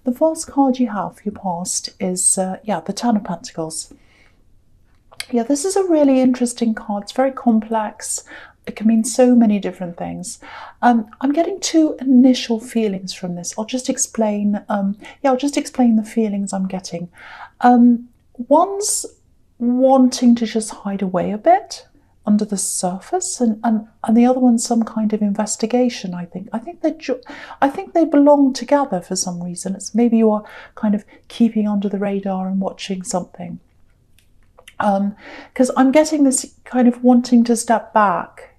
The first card you have for your past is, the Ten of Pentacles. Yeah, this is a really interesting card. It's very complex. It can mean so many different things. I'm getting two initial feelings from this. I'll just explain. I'll just explain the feelings I'm getting. One's wanting to just hide away a bit under the surface, and the other one's some kind of investigation. I think they belong together for some reason. It's maybe you are kind of keeping under the radar and watching something. Because I'm getting this kind of wanting to step back.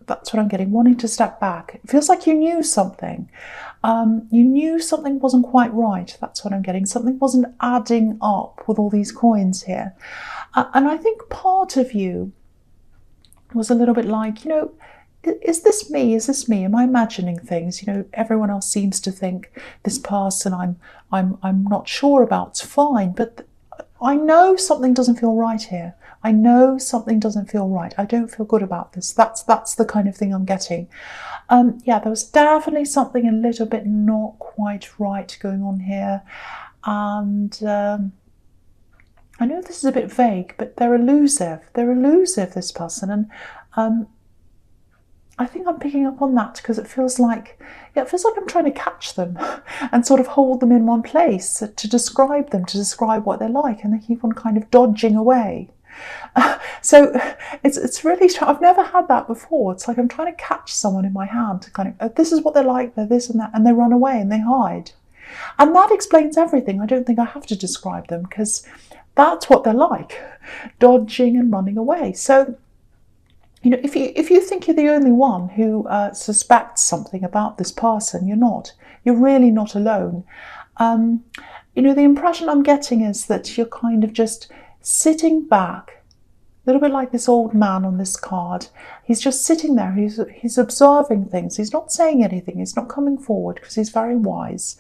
That's what I'm getting, wanting to step back. It feels like you knew something. You knew something wasn't quite right. That's what I'm getting. Something wasn't adding up with all these coins here. And I think part of you was a little bit like, is this me? Is this me? Am I imagining things? Everyone else seems to think this person I'm not sure about's fine, but I know something doesn't feel right here. I know something doesn't feel right. I don't feel good about this. That's the kind of thing I'm getting. There was definitely something a little bit not quite right going on here. And I know this is a bit vague, but they're elusive. They're elusive, this person. And I think I'm picking up on that because it feels like I'm trying to catch them and sort of hold them in one place to describe them, to describe what they're like, and they keep on kind of dodging away. So it's really, I've never had that before. It's like I'm trying to catch someone in my hand to kind of, this is what they're like, they're this and that, and they run away and they hide. And that explains everything. I don't think I have to describe them because that's what they're like, dodging and running away. So if you think you're the only one who suspects something about this person, you're not. You're really not alone. The impression I'm getting is that you're kind of just sitting back, a little bit like this old man on this card. He's just sitting there. He's observing things. He's not saying anything. He's not coming forward because he's very wise.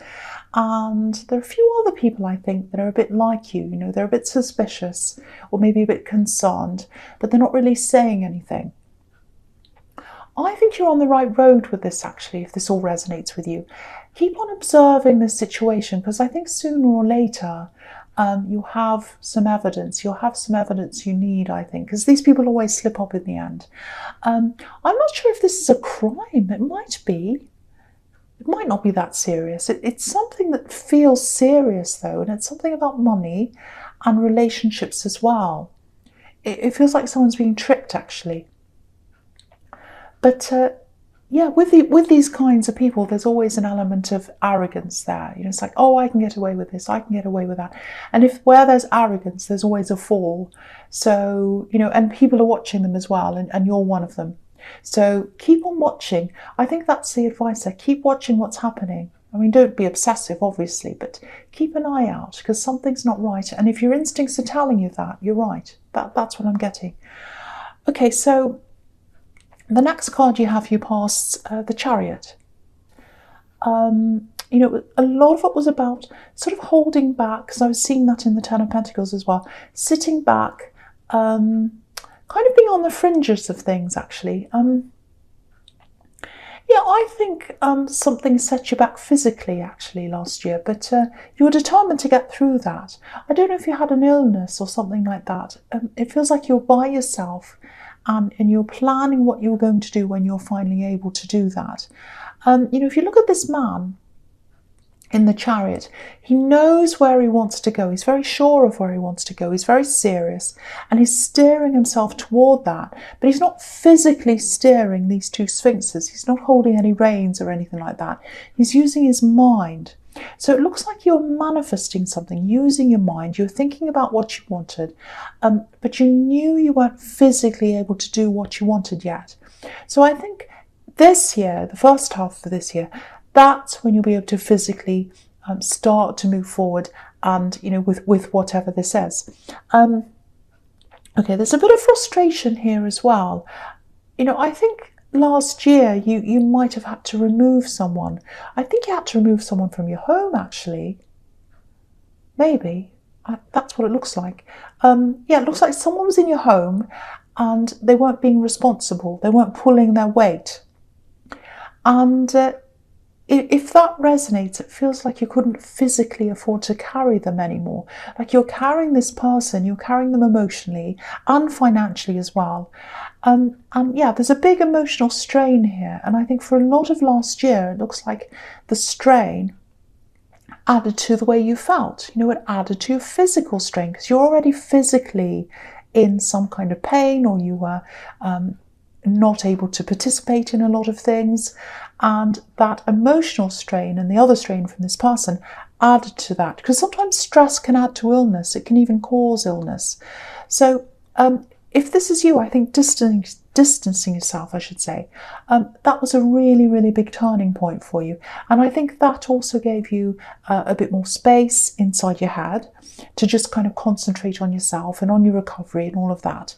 And there are a few other people, I think, that are a bit like you. They're a bit suspicious or maybe a bit concerned, but they're not really saying anything. I think you're on the right road with this, actually, if this all resonates with you. Keep on observing this situation, because I think sooner or later you'll have some evidence. You'll have some evidence you need, I think, because these people always slip up in the end. I'm not sure if this is a crime. It might be. It might not be that serious. It's something that feels serious, though, and it's something about money and relationships as well. It feels like someone's being tricked, actually. But with these kinds of people, there's always an element of arrogance there. It's like, oh, I can get away with this, I can get away with that. And where there's arrogance, there's always a fall. So, and people are watching them as well, and you're one of them. So keep on watching. I think that's the advice there. Keep watching what's happening. I mean, don't be obsessive, obviously, but keep an eye out because something's not right. And if your instincts are telling you that, you're right. That's what I'm getting. Okay, so the next card you have for your past, the Chariot. A lot of it was about sort of holding back, because I was seeing that in the Ten of Pentacles as well. Sitting back, kind of being on the fringes of things, actually. I think something set you back physically, actually, last year, but you were determined to get through that. I don't know if you had an illness or something like that. It feels like you're by yourself, and you're planning what you're going to do when you're finally able to do that. If you look at this man in the Chariot, he knows where he wants to go. He's very sure of where he wants to go. He's very serious, and he's steering himself toward that. But he's not physically steering these two sphinxes. He's not holding any reins or anything like that. He's using his mind. So it looks like you're manifesting something, using your mind. You're thinking about what you wanted, but you knew you weren't physically able to do what you wanted yet. So I think this year, the first half of this year, that's when you'll be able to physically start to move forward, and with whatever this is. Okay, there's a bit of frustration here as well. I think last year you might have had to remove someone. I think you had to remove someone from your home, actually. Maybe. That's what it looks like. It looks like someone was in your home and they weren't being responsible. They weren't pulling their weight. And if that resonates, it feels like you couldn't physically afford to carry them anymore. Like you're carrying this person, you're carrying them emotionally and financially as well. And yeah, there's a big emotional strain here. And I think for a lot of last year, it looks like the strain added to the way you felt. You know, it added to your physical strain because you're already physically in some kind of pain, or you were not able to participate in a lot of things. And that emotional strain and the other strain from this person added to that. Because sometimes stress can add to illness. It can even cause illness. So if this is you, I think distancing yourself, I should say, that was a really, really big turning point for you. And I think that also gave you a bit more space inside your head to just kind of concentrate on yourself and on your recovery and all of that.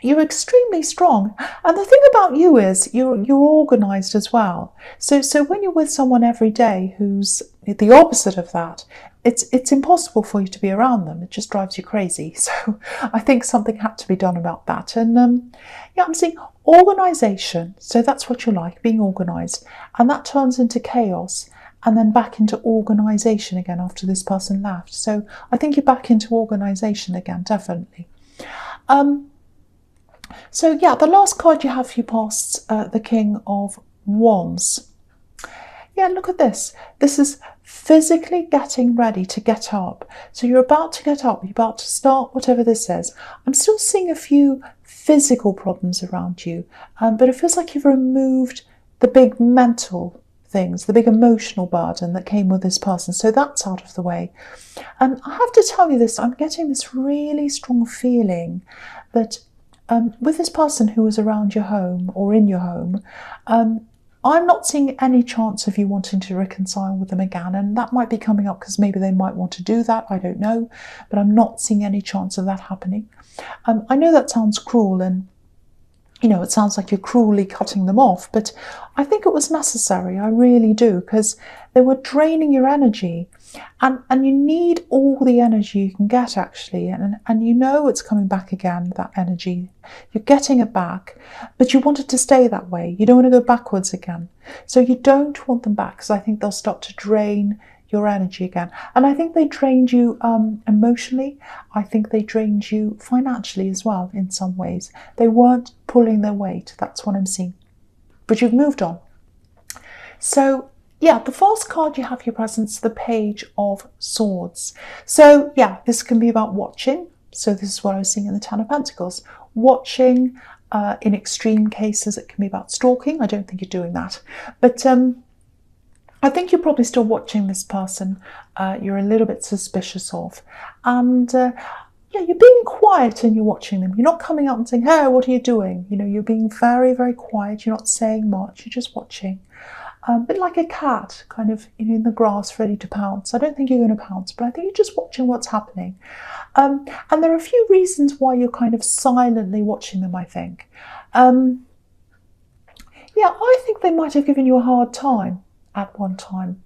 You're extremely strong. And the thing about you is you're organised as well. So when you're with someone every day who's the opposite of that, it's impossible for you to be around them. It just drives you crazy. So I think something had to be done about that. And yeah, I'm seeing organisation. So that's what you like, being organised. And that turns into chaos and then back into organisation again after this person left. So I think you're back into organisation again, definitely. So yeah, the last card you have for your posts, the King of Wands. Yeah, look at this. This is physically getting ready to get up. So you're about to get up, you're about to start whatever this is. I'm still seeing a few physical problems around you, but it feels like you've removed the big mental things, the big emotional burden that came with this person. So that's out of the way. And I have to tell you this, I'm getting this really strong feeling that with this person who was around your home or in your home, I'm not seeing any chance of you wanting to reconcile with them again. And that might be coming up because maybe they might want to do that. I don't know. But I'm not seeing any chance of that happening. I know that sounds cruel and, you know, it sounds like you're cruelly cutting them off. But I think it was necessary. I really do. Because they were draining your energy. And you need all the energy you can get, actually. And you know it's coming back again, that energy. You're getting it back, but you want it to stay that way. You don't want to go backwards again. So you don't want them back because I think they'll start to drain your energy again. And I think they drained you emotionally. I think they drained you financially as well in some ways. They weren't pulling their weight. That's what I'm seeing. But you've moved on. So yeah, the first card you have for your presence, the Page of Swords. So yeah, this can be about watching. So this is what I was seeing in the Ten of Pentacles. Watching, in extreme cases, it can be about stalking. I don't think you're doing that. But I think you're probably still watching this person you're a little bit suspicious of. And yeah, you're being quiet and you're watching them. You're not coming up and saying, hey, what are you doing? You know, you're being very, very quiet. You're not saying much. You're just watching. A bit like a cat, kind of in the grass, ready to pounce. I don't think you're going to pounce, but I think you're just watching what's happening. And there are a few reasons why you're kind of silently watching them, I think. Yeah, I think they might have given you a hard time at one time.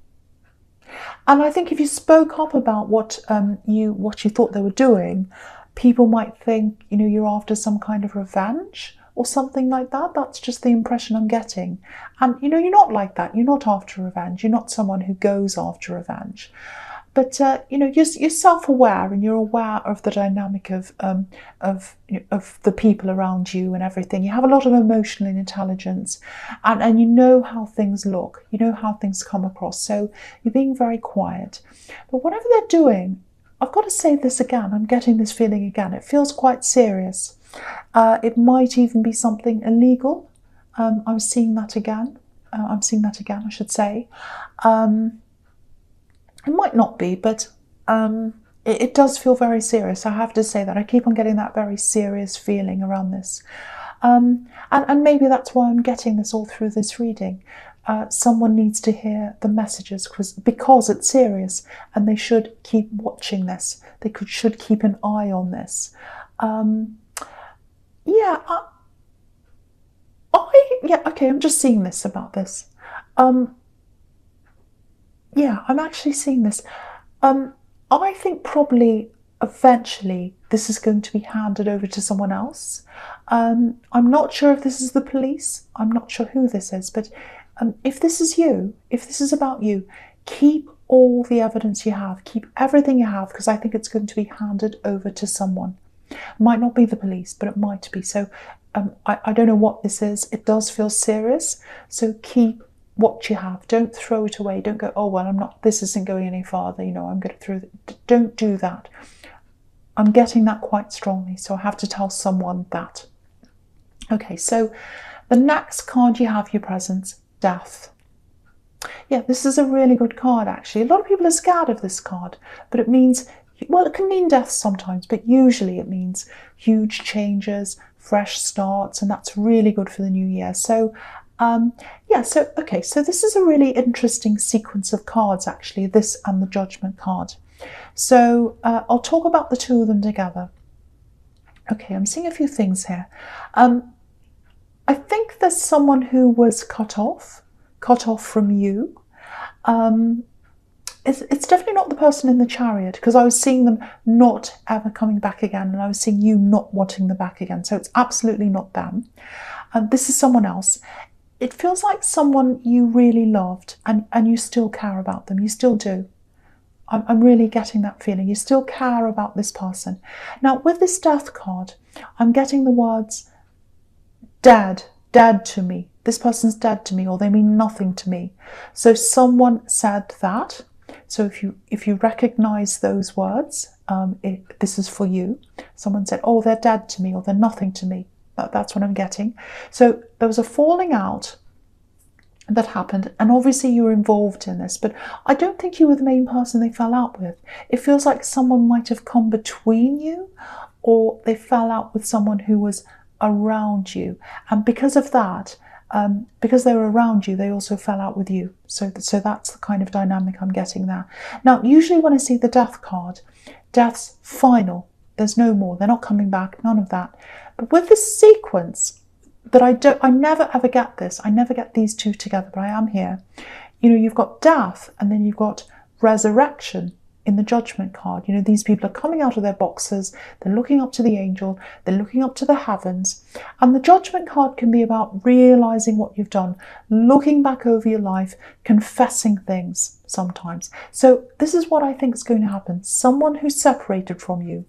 And I think if you spoke up about what you thought they were doing, people might think, you know, you're after some kind of revenge or something like that. That's just the impression I'm getting. And, you know, you're not like that. You're not after revenge. You're not someone who goes after revenge. But, you know, you're self-aware and you're aware of the dynamic of the people around you and everything. You have a lot of emotional intelligence and you know how things look. You know how things come across. So you're being very quiet. But whatever they're doing, I've got to say this again. I'm getting this feeling again. It feels quite serious. It might even be something illegal. I'm seeing that again. I'm seeing that again, I should say. It might not be, but it does feel very serious. I have to say that. I keep on getting that very serious feeling around this. And maybe that's why I'm getting this all through this reading. Someone needs to hear the messages because it's serious and they should keep watching this. They should keep an eye on this. Okay, I'm just seeing this about this. Yeah, I'm actually seeing this. I think probably eventually this is going to be handed over to someone else. I'm not sure if this is the police. I'm not sure who this is, but if this is you, if this is about you, keep all the evidence you have, keep everything you have, because I think it's going to be handed over to someone. It might not be the police, but it might be. So I don't know what this is. It does feel serious. So keep what you have. Don't throw it away. Don't go, oh, well, this isn't going any farther. I'm going to throw it. Don't do that. I'm getting that quite strongly. So I have to tell someone that. Okay, so the next card you have, your presence, death. Yeah, this is a really good card, actually. A lot of people are scared of this card, but it means, well, it can mean death sometimes, but usually it means huge changes, fresh starts, and that's really good for the new year. So, okay, so this is a really interesting sequence of cards, actually, this and the Judgment card. So I'll talk about the two of them together. Okay, I'm seeing a few things here. I think there's someone who was cut off from you. It's definitely not the person in the Chariot, because I was seeing them not ever coming back again, and I was seeing you not wanting them back again. So it's absolutely not them. This is someone else. It feels like someone you really loved, and you still care about them. You still do. I'm really getting that feeling. You still care about this person. Now, with this death card, I'm getting the words dead to me. This person's dead to me, or they mean nothing to me. So someone said that. So if you recognize those words, this is for you. Someone said, oh, they're dead to me, or they're nothing to me. That's what I'm getting. So there was a falling out that happened, and obviously you were involved in this, but I don't think you were the main person they fell out with. It feels like someone might have come between you, or they fell out with someone who was around you, and because of that, because they were around you, they also fell out with you. So that's the kind of dynamic I'm getting there. Now, usually when I see the death card, death's final. There's no more. They're not coming back. None of that. But with this sequence, that I never ever get this. I never get these two together, but I am here. You've got death, and then you've got resurrection in the Judgment card. These people are coming out of their boxes, they're looking up to the angel, they're looking up to the heavens. And the Judgment card can be about realizing what you've done, looking back over your life, confessing things sometimes. So this is what I think is going to happen. Someone who's separated from you,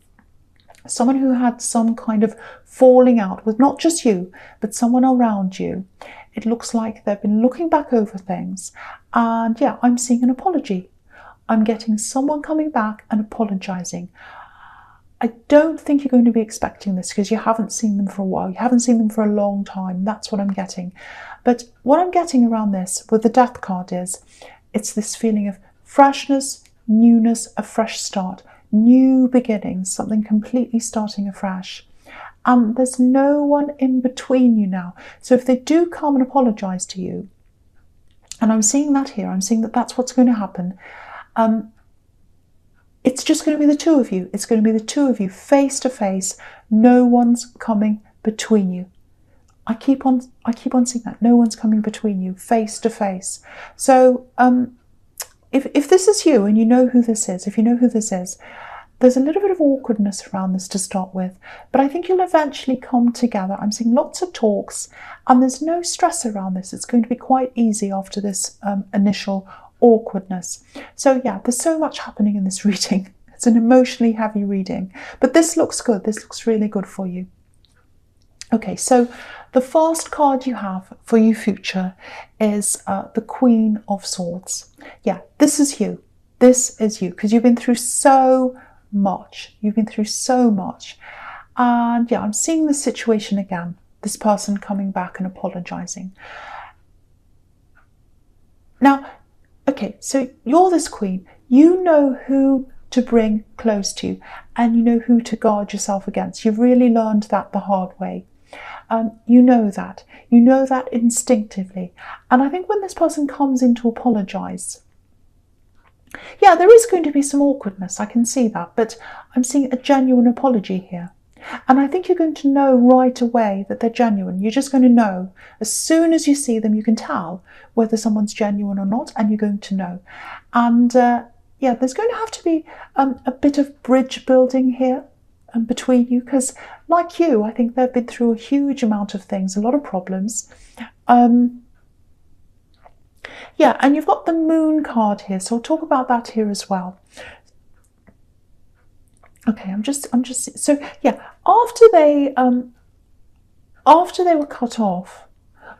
someone who had some kind of falling out with not just you, but someone around you. It looks like they've been looking back over things, and yeah, I'm seeing an apology. I'm getting someone coming back and apologizing. I don't think you're going to be expecting this, because you haven't seen them for a while. You haven't seen them for a long time. That's what I'm getting. But what I'm getting around this with the death card is, it's this feeling of freshness, newness, a fresh start, new beginnings, something completely starting afresh. And there's no one in between you now. So if they do come and apologize to you, and I'm seeing that here, I'm seeing that that's what's going to happen. It's just going to be the two of you. It's going to be the two of you face to face. No one's coming between you. I keep on seeing that. No one's coming between you, face to face. So if this is you, and you know who this is, if you know who this is, there's a little bit of awkwardness around this to start with, but I think you'll eventually come together. I'm seeing lots of talks, and there's no stress around this. It's going to be quite easy after this initial awkwardness. So yeah, there's so much happening in this reading. It's an emotionally heavy reading, but this looks good. This looks really good for you. Okay, so the first card you have for your future is the Queen of Swords. Yeah, this is you. This is you, because you've been through so much. You've been through so much. And yeah, I'm seeing the situation again. This person coming back and apologizing. Now, okay, so you're this queen. You know who to bring close to you, and you know who to guard yourself against. You've really learned that the hard way. You know that. You know that instinctively. And I think when this person comes in to apologize, yeah, there is going to be some awkwardness. I can see that, but I'm seeing a genuine apology here. And I think you're going to know right away that they're genuine. You're just going to know. As soon as you see them, you can tell whether someone's genuine or not, and you're going to know. And yeah, there's going to have to be a bit of bridge building here between you, because like you, I think they've been through a huge amount of things, a lot of problems. Yeah, and you've got the Moon card here, so I'll talk about that here as well. Okay, I'm just so yeah, after they were cut off,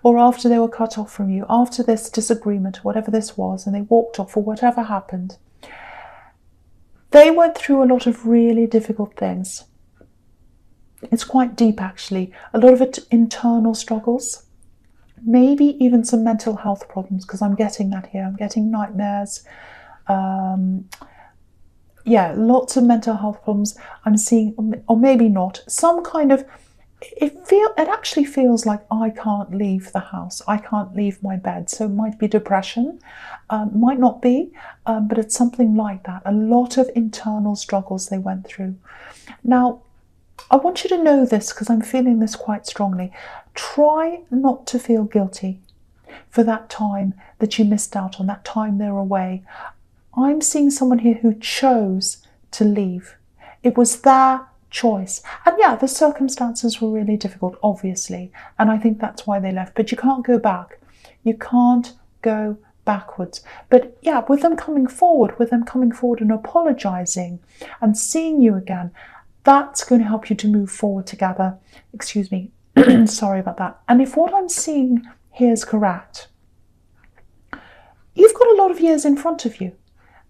or after they were cut off from you, after this disagreement, whatever this was, and they walked off or whatever happened, they went through a lot of really difficult things. It's quite deep, actually. A lot of it internal struggles, maybe even some mental health problems, because I'm getting that here. I'm getting nightmares. Yeah, lots of mental health problems. I'm seeing, or maybe not, some kind of, it actually feels like I can't leave the house. I can't leave my bed. So it might be depression, might not be, but it's something like that. A lot of internal struggles they went through. Now, I want you to know this because I'm feeling this quite strongly. Try not to feel guilty for that time that you missed out on, that time they're away. I'm seeing someone here who chose to leave. It was their choice. And yeah, the circumstances were really difficult, obviously. And I think that's why they left. But you can't go back. You can't go backwards. But yeah, with them coming forward and apologizing and seeing you again, that's going to help you to move forward together. Excuse me. Sorry about that. And if what I'm seeing here is correct, you've got a lot of years in front of you.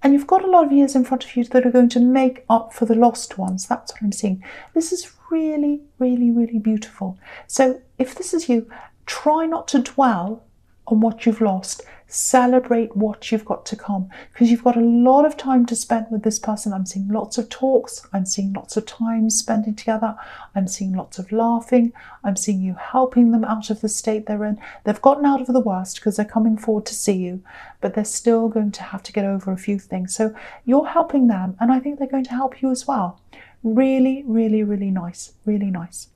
And you've got a lot of years in front of you that are going to make up for the lost ones. That's what I'm seeing. This is really, really, really beautiful. So if this is you, try not to dwell on what you've lost. Celebrate what you've got to come, because you've got a lot of time to spend with this person. I'm seeing lots of talks. I'm seeing lots of time spending together. I'm seeing lots of laughing. I'm seeing you helping them out of the state they're in. They've gotten out of the worst because they're coming forward to see you, but they're still going to have to get over a few things. So you're helping them, and I think they're going to help you as well. Really, really, really nice. Really nice.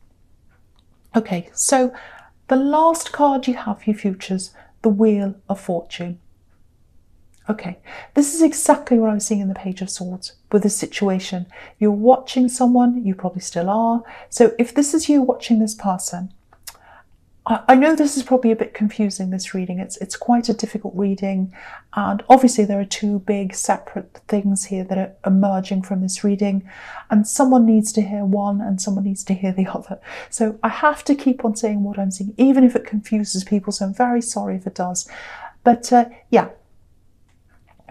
Okay, so the last card you have for your futures, the Wheel of Fortune. Okay, this is exactly what I was seeing in the Page of Swords with this situation. You're watching someone, you probably still are. So if this is you watching this person, I know this is probably a bit confusing, this reading. It's quite a difficult reading. And obviously there are two big separate things here that are emerging from this reading. And someone needs to hear one and someone needs to hear the other. So I have to keep on saying what I'm seeing, even if it confuses people. So I'm very sorry if it does. But yeah,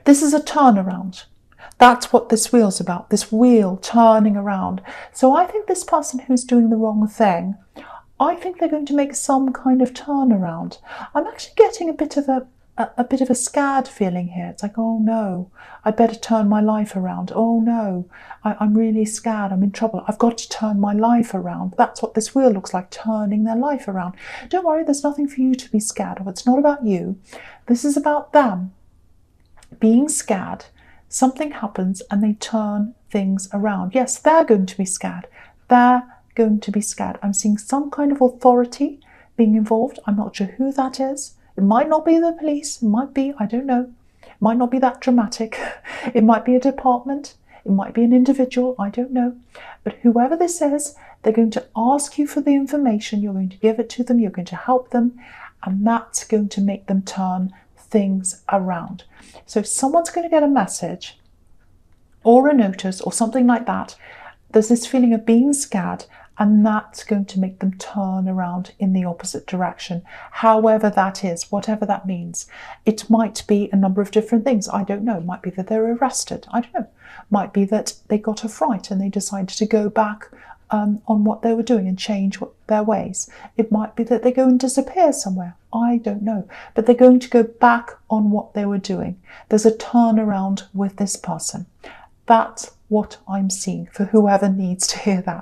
this is a turnaround. That's what this wheel's about, this wheel turning around. So I think this person who's doing the wrong thing, I think they're going to make some kind of turnaround. I'm actually getting a bit of a scared feeling here. It's like, oh no, I better turn my life around. Oh no, I'm really scared. I'm in trouble. I've got to turn my life around. That's what this wheel looks like, turning their life around. Don't worry, there's nothing for you to be scared of. It's not about you. This is about them being scared. Something happens and they turn things around. Yes, they're going to be scared. They're going to be scared. I'm seeing some kind of authority being involved. I'm not sure who that is. It might not be the police. It might be, I don't know. It might not be that dramatic. It might be a department. It might be an individual. I don't know. But whoever this is, they're going to ask you for the information. You're going to give it to them. You're going to help them. And that's going to make them turn things around. So if someone's going to get a message or a notice or something like that, there's this feeling of being scared, and that's going to make them turn around in the opposite direction. However that is, whatever that means. It might be a number of different things. I don't know. It might be that they're arrested. I don't know. It might be that they got a fright and they decided to go back on what they were doing and change their ways. It might be that they go and disappear somewhere. I don't know. But they're going to go back on what they were doing. There's a turnaround with this person. That's what I'm seeing for whoever needs to hear that.